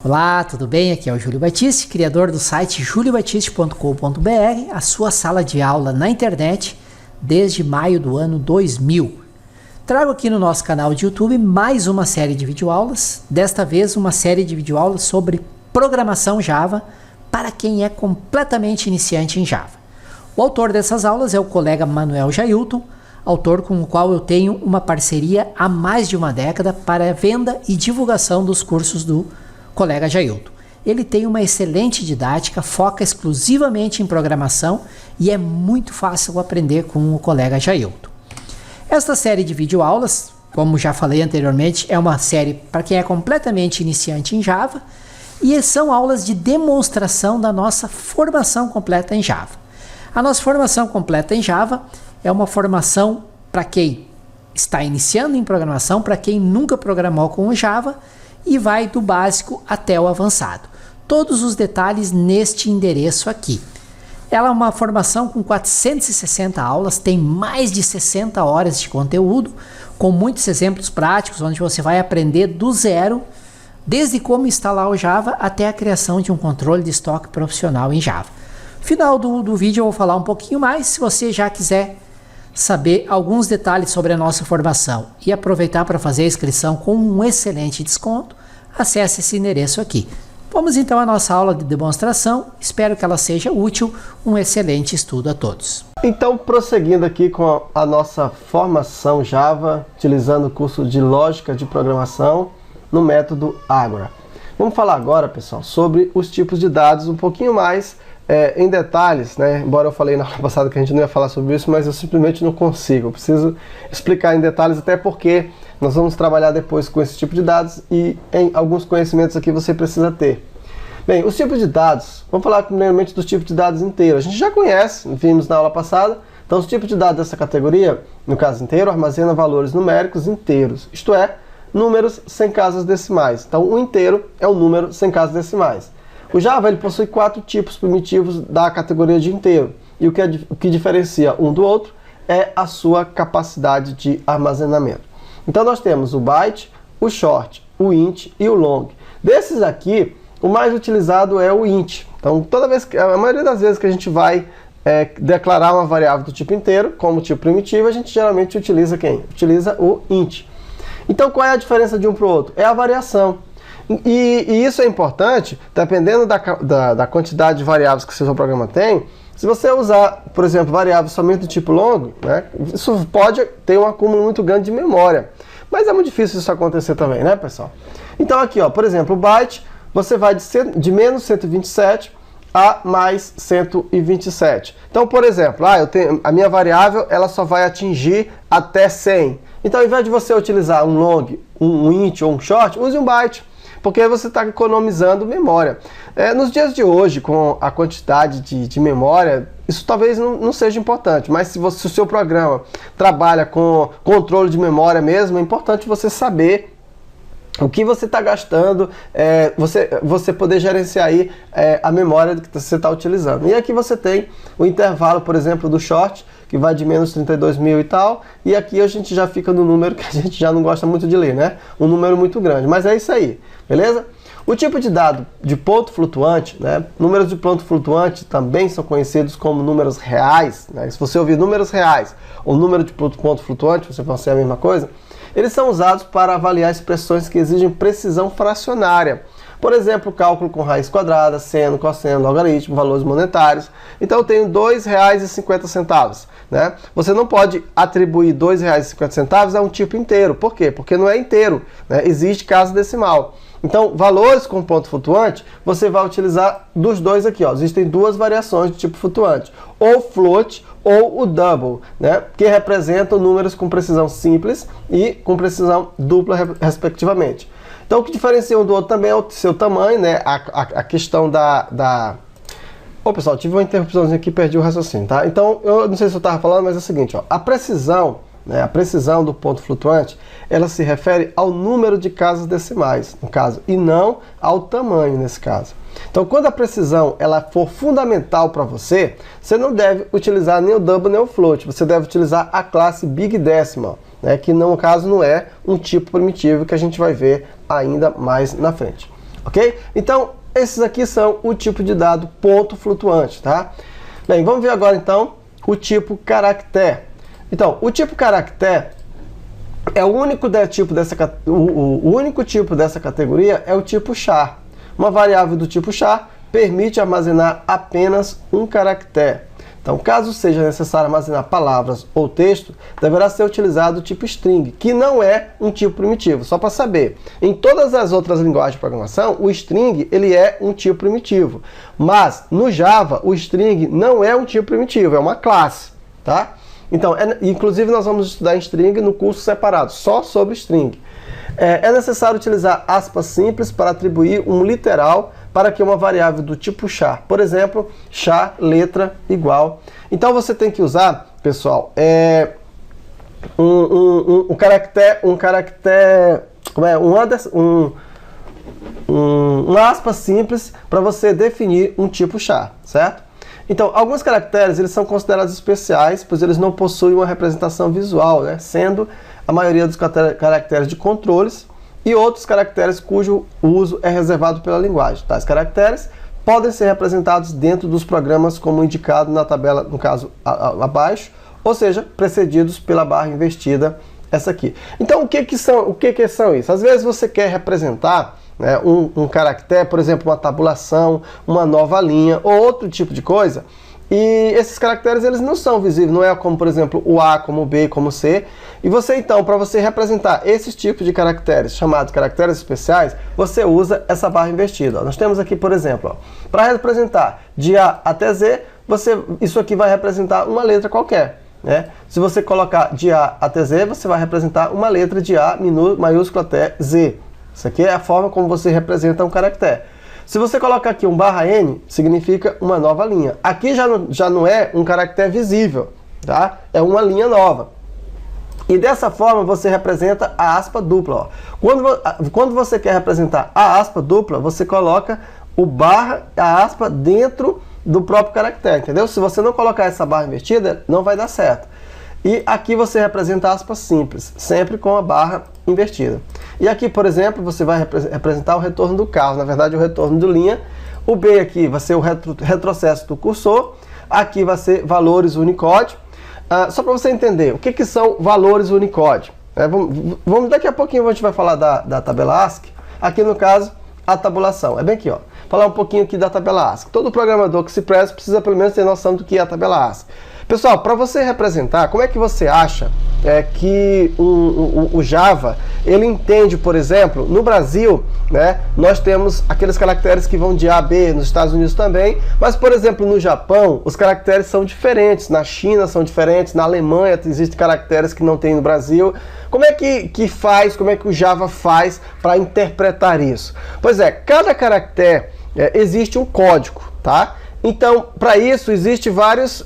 Olá, tudo bem? Aqui é o Júlio Batiste, criador do site juliobatiste.com.br, a sua sala de aula na internet desde maio do ano 2000. Trago aqui no nosso canal de YouTube mais uma série de videoaulas, desta vez uma série de videoaulas sobre programação Java para quem é completamente iniciante em Java. O autor dessas aulas é o colega Manuel Jailton, autor com o qual eu tenho uma parceria há mais de uma década para a venda e divulgação dos cursos do colega Jailton. Ele tem uma excelente didática, foca exclusivamente em programação e é muito fácil aprender com o colega Jailton. Esta série de videoaulas, como já falei anteriormente, é uma série para quem é completamente iniciante em Java e são aulas de demonstração da nossa formação completa em Java. A nossa formação completa em Java é uma formação para quem está iniciando em programação, para quem nunca programou com o Java, e vai do básico até o avançado. Todos os detalhes neste endereço aqui. Ela é uma formação com 460 aulas, tem mais de 60 horas de conteúdo, com muitos exemplos práticos, onde você vai aprender do zero, desde como instalar o Java até a criação de um controle de estoque profissional em Java. No final do vídeo eu vou falar um pouquinho mais, se você já quiser saber alguns detalhes sobre a nossa formação e aproveitar para fazer a inscrição com um excelente desconto, acesse esse endereço aqui. Vamos então à nossa aula de demonstração, espero que ela seja útil, um excelente estudo a todos. Então, prosseguindo aqui com a nossa formação Java, utilizando o curso de Lógica de Programação no método Agora. Vamos falar agora, pessoal, sobre os tipos de dados um pouquinho mais em detalhes, né? Embora eu falei na aula passada que a gente não ia falar sobre isso, mas eu simplesmente não consigo. Eu preciso explicar em detalhes, até porque nós vamos trabalhar depois com esse tipo de dados e em alguns conhecimentos aqui você precisa ter. Bem, os tipos de dados, vamos falar primeiramente dos tipos de dados inteiros. A gente já conhece, vimos na aula passada. Então, os tipos de dados dessa categoria, no caso inteiro, armazena valores numéricos inteiros, isto é, números sem casas decimais. Então, o inteiro é um número sem casas decimais. O Java ele possui 4 tipos primitivos da categoria de inteiro. E o que diferencia um do outro é a sua capacidade de armazenamento. Então nós temos o byte, o short, o int e o long. Desses aqui, o mais utilizado é o int. Então a maioria das vezes que a gente vai declarar uma variável do tipo inteiro, como tipo primitivo, a gente geralmente utiliza quem? Utiliza o int. Então qual é a diferença de um para o outro? É a variação. E isso é importante, dependendo da quantidade de variáveis que o seu programa tem. Se você usar, por exemplo, variáveis somente do tipo long, né, isso pode ter um acúmulo muito grande de memória. Mas é muito difícil isso acontecer também, né, pessoal? Então aqui, ó, por exemplo, o byte, você vai de menos 127 a mais 127. Então, por exemplo, a minha variável ela só vai atingir até 100. Então, ao invés de você utilizar um long, um int ou um short, use um byte. Porque aí você está economizando memória. Nos dias de hoje, com a quantidade de memória, isso talvez não seja importante, mas se o seu programa trabalha com controle de memória mesmo, é importante você saber o que você está gastando, você poder gerenciar aí a memória que você está utilizando. E aqui você tem o intervalo, por exemplo, do short, que vai de menos 32.000 e tal, e aqui a gente já fica no número que a gente já não gosta muito de ler, né? Um número muito grande, mas é isso aí, beleza? O tipo de dado de ponto flutuante, né? Números de ponto flutuante também são conhecidos como números reais, né? Se você ouvir números reais ou número de ponto flutuante, você vai ser a mesma coisa. Eles são usados para avaliar expressões que exigem precisão fracionária. Por exemplo, cálculo com raiz quadrada, seno, cosseno, logaritmo, valores monetários. Então eu tenho R$ 2,50, né? Você não pode atribuir R$ 2,50 a um tipo inteiro. Por quê? Porque não é inteiro, né? Existe casa decimal. Então, valores com ponto flutuante, você vai utilizar dos dois aqui, ó. Existem duas variações de tipo flutuante, ou float ou o double, né? Que representam números com precisão simples e com precisão dupla, respectivamente. Então, o que diferencia um do outro também é o seu tamanho, né? A questão Ô, pessoal, tive uma interrupçãozinha aqui, perdi o raciocínio, tá? Então, eu não sei se eu estava falando, mas é o seguinte, ó. A precisão, né? A precisão do ponto flutuante, ela se refere ao número de casas decimais, no caso, e não ao tamanho, nesse caso. Então, quando a precisão ela for fundamental para você, você não deve utilizar nem o double nem o float, você deve utilizar a classe Big Decimal, né, que no caso não é um tipo primitivo que a gente vai ver ainda mais na frente. ok? Então, esses aqui são o tipo de dado ponto flutuante, tá? Bem, vamos ver agora então o tipo caractere. Então, o tipo caractere é o único tipo dessa categoria é o tipo char. Uma variável do tipo char permite armazenar apenas um caractere. Então, caso seja necessário armazenar palavras ou texto, deverá ser utilizado o tipo string, que não é um tipo primitivo. Só para saber, em todas as outras linguagens de programação, o string ele é um tipo primitivo. Mas, no Java, o string não é um tipo primitivo, é uma classe, tá? Então, inclusive nós vamos estudar em string no curso separado, só sobre string. É necessário utilizar aspas simples para atribuir um literal para que uma variável do tipo char, por exemplo, char letra igual. Então você tem que usar, pessoal, uma aspa simples para você definir um tipo char, certo? Então, alguns caracteres eles são considerados especiais, pois eles não possuem uma representação visual, né? Sendo a maioria dos caracteres de controles e outros caracteres cujo uso é reservado pela linguagem. Tais caracteres podem ser representados dentro dos programas como indicado na tabela, no caso abaixo, ou seja, precedidos pela barra invertida, essa aqui. Então, o que são isso? Às vezes você quer representar, né, um caractere, por exemplo, uma tabulação, uma nova linha ou outro tipo de coisa, e esses caracteres eles não são visíveis, não é como, por exemplo, o A, como o B, como o C. E você então, para você representar esses tipos de caracteres, chamados caracteres especiais, você usa essa barra invertida. Ó. Nós temos aqui, por exemplo, para representar de A até Z, isso aqui vai representar uma letra qualquer. Né? Se você colocar de A até Z, você vai representar uma letra de A maiúsculo até Z. Isso aqui é a forma como você representa um caractere. Se você colocar aqui um barra N, significa uma nova linha. Aqui já não é um caractere visível, tá? É uma linha nova. E dessa forma você representa a aspa dupla. Ó. Quando você quer representar a aspa dupla, você coloca o barra, a aspa dentro do próprio caractere, entendeu? Se você não colocar essa barra invertida, não vai dar certo. E aqui você representa aspas simples, sempre com a barra invertida. E aqui, por exemplo, você vai representar o retorno do carro, na verdade o retorno de linha. O B aqui vai ser o retrocesso do cursor, aqui vai ser valores Unicode. Só para você entender, o que são valores Unicode? Daqui a pouquinho a gente vai falar da tabela ASCII, aqui no caso a tabulação. É bem aqui, ó. Falar um pouquinho aqui da tabela ASCII. Todo programador que se preze precisa pelo menos ter noção do que é a tabela ASCII. Pessoal, para você representar, como é que você acha que o Java, ele entende, por exemplo, no Brasil, né, nós temos aqueles caracteres que vão de A a B, nos Estados Unidos também, mas, por exemplo, no Japão, os caracteres são diferentes, na China são diferentes, na Alemanha existem caracteres que não tem no Brasil. Como é como é que o Java faz para interpretar isso? Pois é, cada caractere existe um código, tá? Então, para isso, existe vários,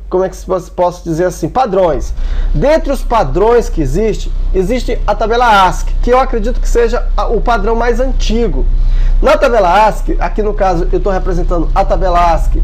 como é que posso dizer assim, padrões. Dentre os padrões que existe a tabela ASCII, que eu acredito que seja o padrão mais antigo. Na tabela ASCII, aqui no caso eu estou representando a tabela ASCII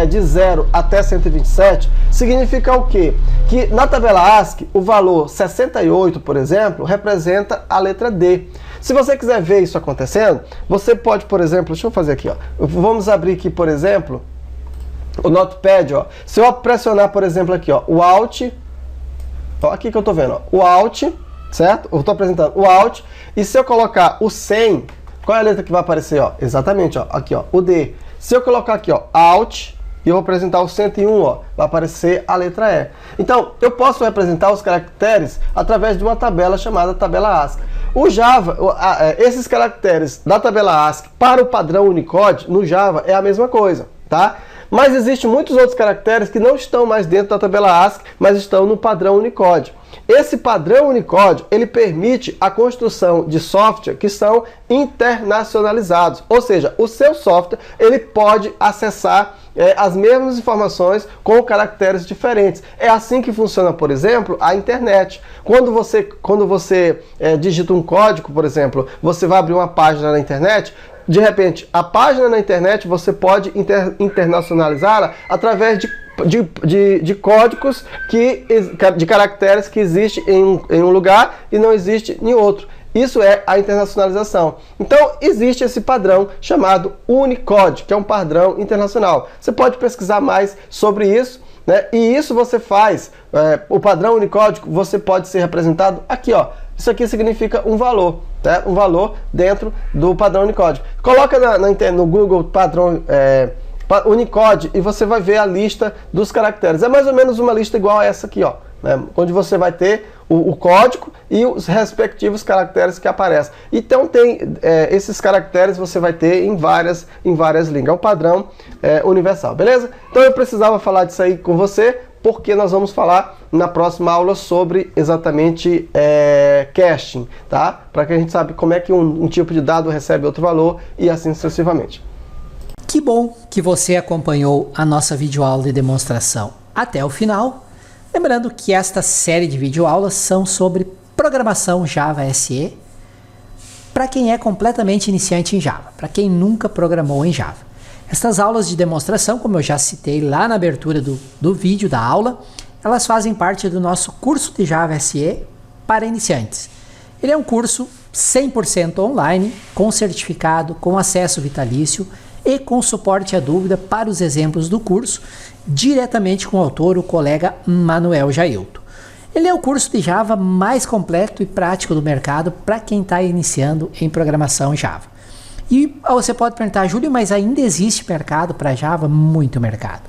de 0 até 127, significa o quê? Que na tabela ASCII, o valor 68, por exemplo, representa a letra D. Se você quiser ver isso acontecendo, você pode, por exemplo, deixa eu fazer aqui, ó. Vamos abrir aqui, por exemplo, o Notepad, ó. Se eu pressionar, por exemplo, aqui, ó, o Alt, ó, aqui que eu tô vendo, ó, o Alt, certo? Eu tô apresentando o Alt, e se eu colocar o 100, qual é a letra que vai aparecer, ó? Exatamente, ó, aqui, ó, o D. Se eu colocar aqui, ó, Alt, e eu vou apresentar o 101, ó, vai aparecer a letra E. Então, eu posso representar os caracteres através de uma tabela chamada tabela ASCII. O Java, esses caracteres da tabela ASCII para o padrão Unicode, no Java é a mesma coisa, tá? Mas existem muitos outros caracteres que não estão mais dentro da tabela ASCII, mas estão no padrão Unicode. Esse padrão Unicode, ele permite a construção de software que são internacionalizados. Ou seja, o seu software, ele pode acessar as mesmas informações com caracteres diferentes. É assim que funciona, por exemplo, a internet. Quando você digita um código, por exemplo, você vai abrir uma página na internet, de repente, a página na internet você pode internacionalizá-la através de códigos de caracteres que existem em um lugar e não existe em outro. Isso é a internacionalização. Então, existe esse padrão chamado Unicode, que é um padrão internacional. Você pode pesquisar mais sobre isso, né? E isso você faz, o padrão Unicode, você pode ser representado aqui, ó. Isso aqui significa um valor, né? Um valor dentro do padrão Unicode. Coloca no Google padrão Unicode e você vai ver a lista dos caracteres. É mais ou menos uma lista igual a essa aqui, ó, né? Onde você vai ter o código e os respectivos caracteres que aparecem. Então esses caracteres você vai ter em várias línguas. É um padrão universal, beleza? Então eu precisava falar disso aí com você, porque nós vamos falar na próxima aula sobre exatamente caching, tá? Para que a gente saiba como é que um tipo de dado recebe outro valor e assim sucessivamente. Que bom que você acompanhou a nossa videoaula de demonstração até o final. Lembrando que esta série de videoaulas são sobre programação Java SE para quem é completamente iniciante em Java, para quem nunca programou em Java. Estas aulas de demonstração, como eu já citei lá na abertura do vídeo da aula, elas fazem parte do nosso curso de Java SE para iniciantes. Ele é um curso 100% online, com certificado, com acesso vitalício e com suporte à dúvida para os exemplos do curso, diretamente com o autor, o colega Manuel Jailton. Ele é o curso de Java mais completo e prático do mercado para quem está iniciando em programação Java. E você pode perguntar, Júlio, mas ainda existe mercado para Java? Muito mercado.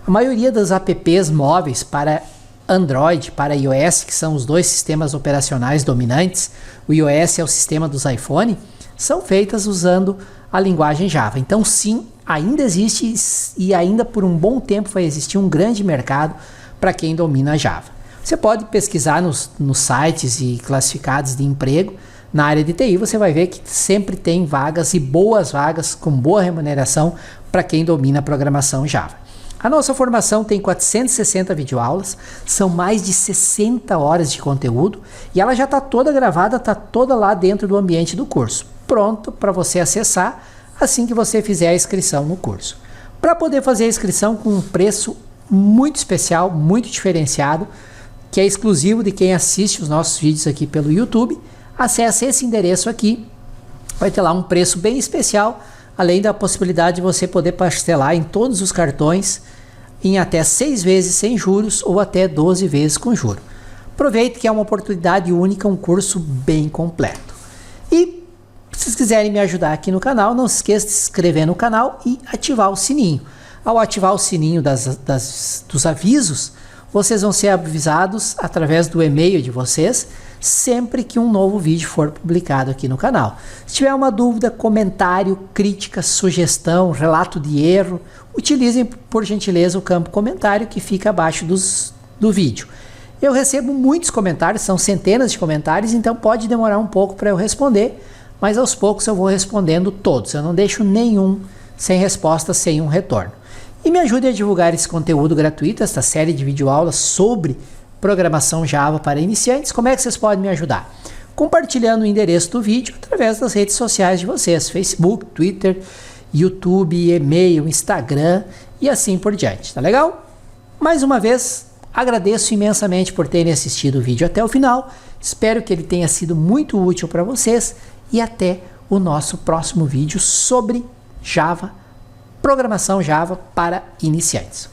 A maioria das apps móveis para Android, para iOS, que são os dois sistemas operacionais dominantes, o iOS é o sistema dos iPhone, são feitas usando a linguagem Java. Então sim, ainda existe e ainda por um bom tempo vai existir um grande mercado para quem domina Java. Você pode pesquisar nos sites e classificados de emprego na área de TI, você vai ver que sempre tem vagas e boas vagas com boa remuneração para quem domina a programação Java. A nossa formação tem 460 videoaulas, são mais de 60 horas de conteúdo e ela já está toda gravada, está toda lá dentro do ambiente do curso, pronto para você acessar assim que você fizer a inscrição no curso. Para poder fazer a inscrição com um preço muito especial, muito diferenciado, que é exclusivo de quem assiste os nossos vídeos aqui pelo YouTube, acesse esse endereço aqui, vai ter lá um preço bem especial, além da possibilidade de você poder parcelar em todos os cartões em até 6 vezes sem juros ou até 12 vezes com juros. Aproveite que é uma oportunidade única, um curso bem completo. E se vocês quiserem me ajudar aqui no canal, não se esqueça de se inscrever no canal e ativar o sininho. Ao ativar o sininho dos avisos, vocês vão ser avisados através do e-mail de vocês sempre que um novo vídeo for publicado aqui no canal. Se tiver uma dúvida, comentário, crítica, sugestão, relato de erro, utilizem por gentileza o campo comentário que fica abaixo do vídeo. Eu recebo muitos comentários, são centenas de comentários, então pode demorar um pouco para eu responder, mas aos poucos eu vou respondendo todos. Eu não deixo nenhum sem resposta, sem um retorno. E me ajude a divulgar esse conteúdo gratuito, esta série de videoaulas sobre programação Java para iniciantes. Como é que vocês podem me ajudar? Compartilhando o endereço do vídeo através das redes sociais de vocês, Facebook, Twitter, YouTube, e-mail, Instagram e assim por diante, tá legal? Mais uma vez, agradeço imensamente por terem assistido o vídeo até o final, espero que ele tenha sido muito útil para vocês e até o nosso próximo vídeo sobre Java, programação Java para iniciantes.